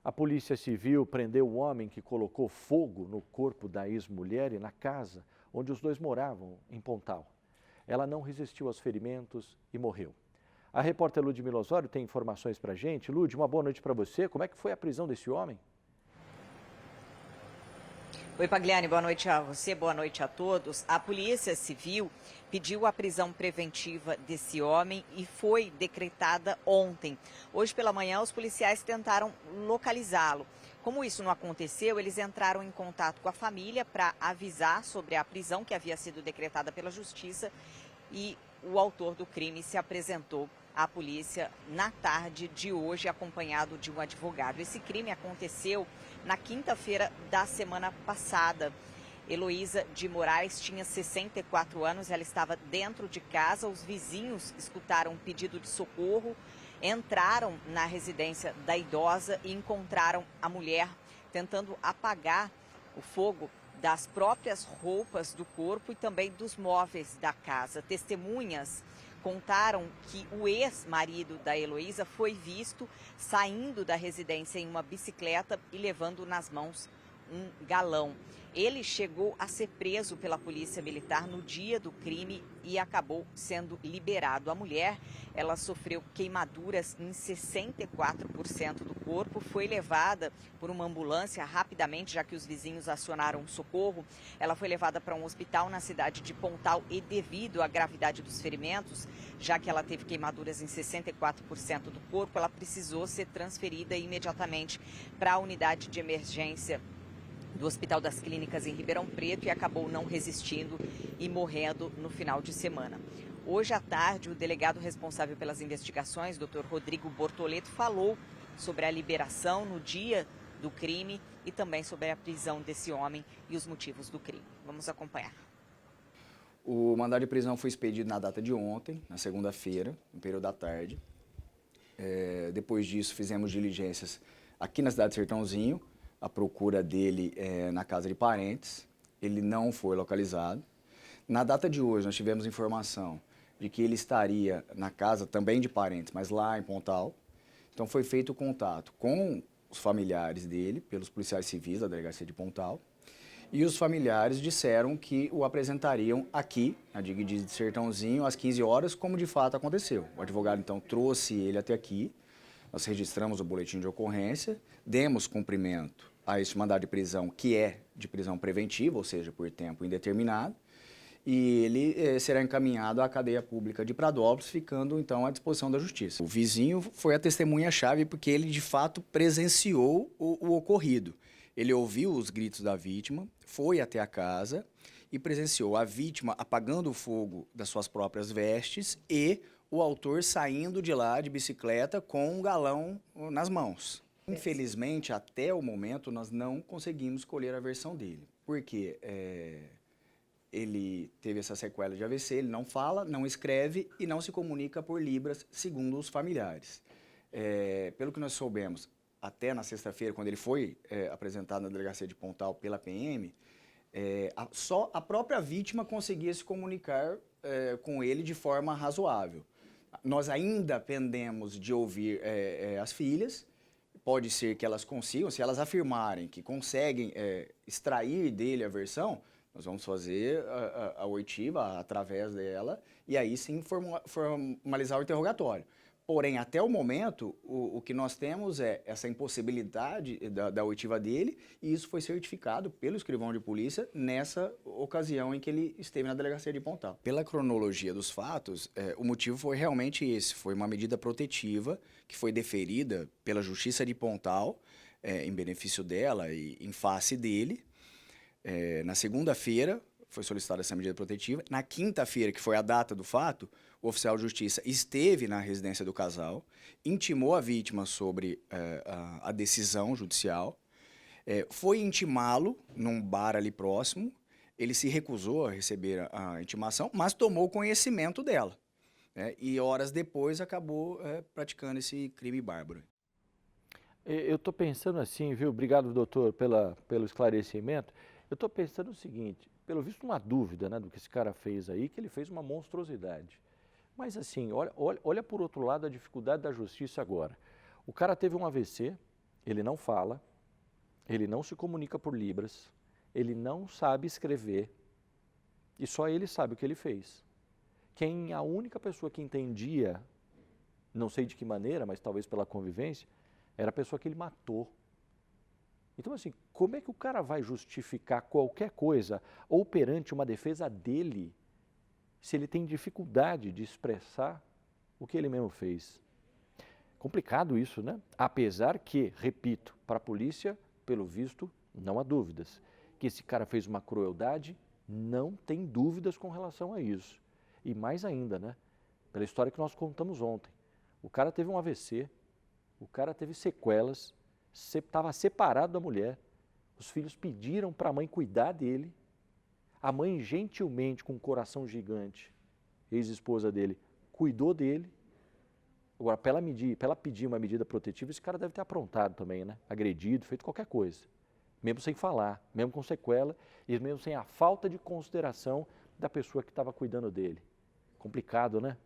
A Polícia Civil prendeu o homem que colocou fogo no corpo da ex-mulher e na casa onde os dois moravam, em Pontal. Ela não resistiu aos ferimentos e morreu. A repórter Ludmila Osório tem informações para a gente. Lud, uma boa noite para você. Como é que foi a prisão desse homem? Oi, Pagliani, boa noite a você, boa noite a todos. A Polícia Civil pediu a prisão preventiva desse homem e foi decretada ontem. Hoje pela manhã, os policiais tentaram localizá-lo. Como isso não aconteceu, eles entraram em contato com a família para avisar sobre a prisão que havia sido decretada pela Justiça e o autor do crime se apresentou à polícia na tarde de hoje, acompanhado de um advogado. Esse crime aconteceu na quinta-feira da semana passada. Heloísa de Moraes tinha 64 anos, ela estava dentro de casa, os vizinhos escutaram um pedido de socorro, entraram na residência da idosa e encontraram a mulher tentando apagar o fogo das próprias roupas do corpo e também dos móveis da casa. Testemunhas contaram que o ex-marido da Heloísa foi visto saindo da residência em uma bicicleta e levando nas mãos um galão. Ele chegou a ser preso pela polícia militar no dia do crime e acabou sendo liberado. A mulher, ela sofreu queimaduras em 64% do corpo, foi levada por uma ambulância rapidamente, já que os vizinhos acionaram o socorro. Ela foi levada para um hospital na cidade de Pontal e devido à gravidade dos ferimentos, já que ela teve queimaduras em 64% do corpo, ela precisou ser transferida imediatamente para a unidade de emergência do Hospital das Clínicas em Ribeirão Preto e acabou não resistindo e morrendo no final de semana. Hoje à tarde, o delegado responsável pelas investigações, Dr. Rodrigo Bortoleto, falou sobre a liberação no dia do crime e também sobre a prisão desse homem e os motivos do crime. Vamos acompanhar. O mandado de prisão foi expedido na data de ontem, na segunda-feira, no período da tarde. Depois disso, fizemos diligências aqui na cidade de Sertãozinho, a procura dele na casa de parentes. Ele não foi localizado. Na data de hoje, nós tivemos informação de que ele estaria na casa também de parentes, mas lá em Pontal. Então, foi feito o contato com os familiares dele, pelos policiais civis da delegacia de Pontal. E os familiares disseram que o apresentariam aqui, na DIG de Sertãozinho, às 15 horas, como de fato aconteceu. O advogado, então, trouxe ele até aqui. Nós registramos o boletim de ocorrência, demos cumprimento a este mandado de prisão, que é de prisão preventiva, ou seja, por tempo indeterminado, e ele será encaminhado à cadeia pública de Pradópolis, ficando então à disposição da Justiça. O vizinho foi a testemunha-chave porque ele de fato presenciou o ocorrido. Ele ouviu os gritos da vítima, foi até a casa e presenciou a vítima apagando o fogo das suas próprias vestes e o autor saindo de lá de bicicleta com um galão nas mãos. Infelizmente, até o momento, nós não conseguimos colher a versão dele. Porque ele teve essa sequela de AVC, ele não fala, não escreve e não se comunica por libras, segundo os familiares. Pelo que nós soubemos, até na sexta-feira, quando ele foi apresentado na delegacia de Pontal pela PM, só a própria vítima conseguia se comunicar com ele de forma razoável. Nós ainda pendemos de ouvir as filhas. Pode ser que elas consigam, se elas afirmarem que conseguem extrair dele a versão, nós vamos fazer a oitiva através dela e aí sim formalizar o interrogatório. Porém, até o momento, o que nós temos é essa impossibilidade da oitiva dele e isso foi certificado pelo escrivão de polícia nessa ocasião em que ele esteve na delegacia de Pontal. Pela cronologia dos fatos, o motivo foi realmente esse, foi uma medida protetiva que foi deferida pela Justiça de Pontal em benefício dela e em face dele. Na segunda-feira foi solicitada essa medida protetiva. Na quinta-feira, que foi a data do fato, o oficial de justiça esteve na residência do casal, intimou a vítima sobre a decisão judicial, foi intimá-lo num bar ali próximo, ele se recusou a receber a intimação, mas tomou conhecimento dela, né? E horas depois acabou praticando esse crime bárbaro. Eu estou pensando assim, viu? Obrigado, doutor, pelo esclarecimento. Eu estou pensando o seguinte, pelo visto uma dúvida, né, do que esse cara fez aí, que ele fez uma monstruosidade. Mas assim, olha por outro lado a dificuldade da justiça agora. O cara teve um AVC, Ele não fala, ele não se comunica por libras, ele não sabe escrever e só ele sabe o que ele fez. A única pessoa que entendia, não sei de que maneira, mas talvez pela convivência, era a pessoa que ele matou. Então, assim, como é que o cara vai justificar qualquer coisa ou perante uma defesa dele se ele tem dificuldade de expressar o que ele mesmo fez? Complicado isso, né? Apesar que, repito, para a polícia, pelo visto, não há dúvidas. Que esse cara fez uma crueldade, não tem dúvidas com relação a isso. E mais ainda, né? Pela história que nós contamos ontem. O cara teve um AVC, o cara teve sequelas, estava separado da mulher, os filhos pediram para a mãe cuidar dele, a mãe gentilmente, com um coração gigante, ex-esposa dele, cuidou dele. Agora, para ela pedir uma medida protetiva, esse cara deve ter aprontado também, né? Agredido, feito qualquer coisa. Mesmo sem falar, mesmo com sequela e mesmo sem a falta de consideração da pessoa que estava cuidando dele. Complicado, né?